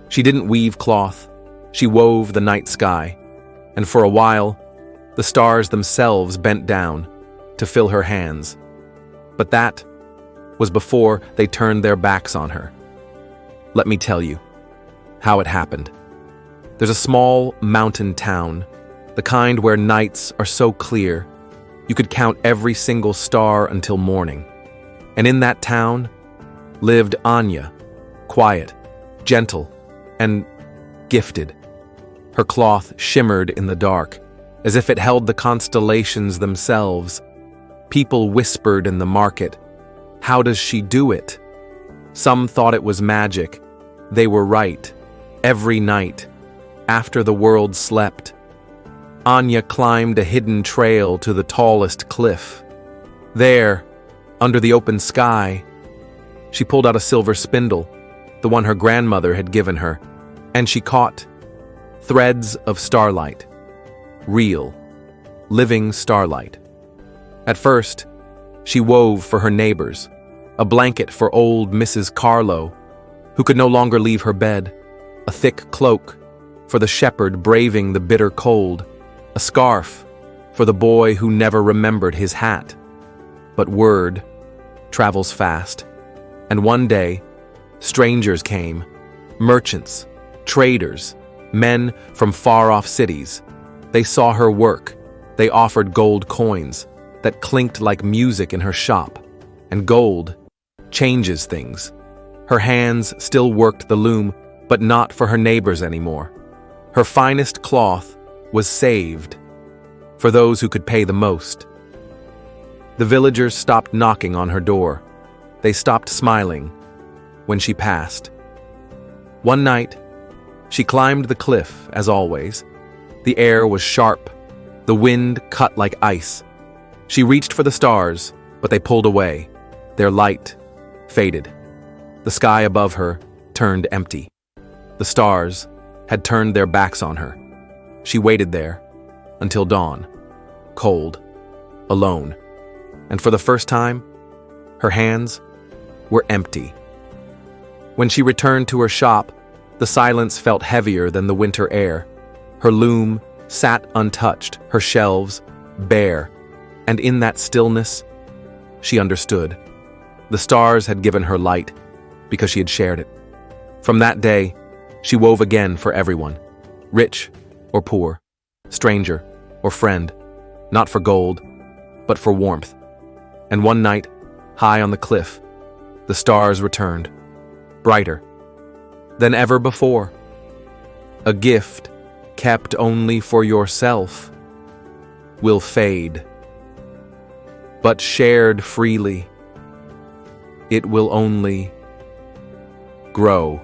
She didn't weave cloth, she wove the night sky, and for a while, the stars themselves bent down to fill her hands. But that was before they turned their backs on her. Let me tell you how it happened. There's a small mountain town, the kind where nights are so clear, you could count every single star until morning. And in that town lived Anya, quiet, gentle, and gifted. Her cloth shimmered in the dark, as if it held the constellations themselves. People whispered in the market, "How does she do it?" Some thought it was magic. They were right. Every night, after the world slept, Anya climbed a hidden trail to the tallest cliff. There, under the open sky, she pulled out a silver spindle, the one her grandmother had given her, and she caught threads of starlight. Real, living starlight. At first, she wove for her neighbors, a blanket for old Mrs. Carlo, who could no longer leave her bed, a thick cloak for the shepherd braving the bitter cold, a scarf for the boy who never remembered his hat. But word travels fast, and one day, strangers came, merchants, traders, men from far-off cities. They saw her work. They offered gold coins that clinked like music in her shop. And gold changes things. Her hands still worked the loom, but not for her neighbors anymore. Her finest cloth was saved for those who could pay the most. The villagers stopped knocking on her door. They stopped smiling when she passed. One night, she climbed the cliff, as always. The air was sharp. The wind cut like ice. She reached for the stars, but they pulled away. Their light faded. The sky above her turned empty. The stars had turned their backs on her. She waited there until dawn, cold, alone. And for the first time, her hands were empty. When she returned to her shop, the silence felt heavier than the winter air. Her loom sat untouched, her shelves bare, and in that stillness, she understood. The stars had given her light because she had shared it. From that day, she wove again for everyone, rich or poor, stranger or friend, not for gold, but for warmth. And one night, high on the cliff, the stars returned, brighter than ever before. A gift kept only for yourself will fade, but shared freely, it will only grow.